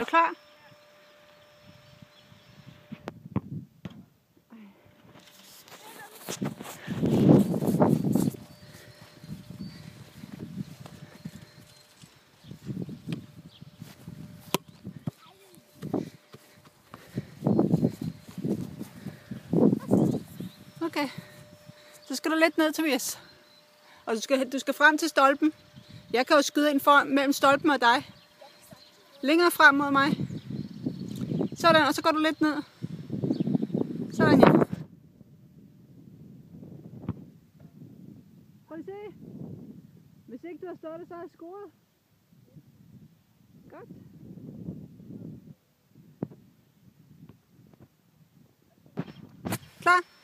Er du klar? Okay. Så skal du lidt ned, Tobias. Og du skal frem til stolpen. Jeg kan jo skyde ind mellem stolpen og dig. Længere frem mod mig. Sådan, og så går du lidt ned. Sådan, ja. Prøv at se. Hvis ikke du har stået det, så har jeg scoret. Godt. Klar.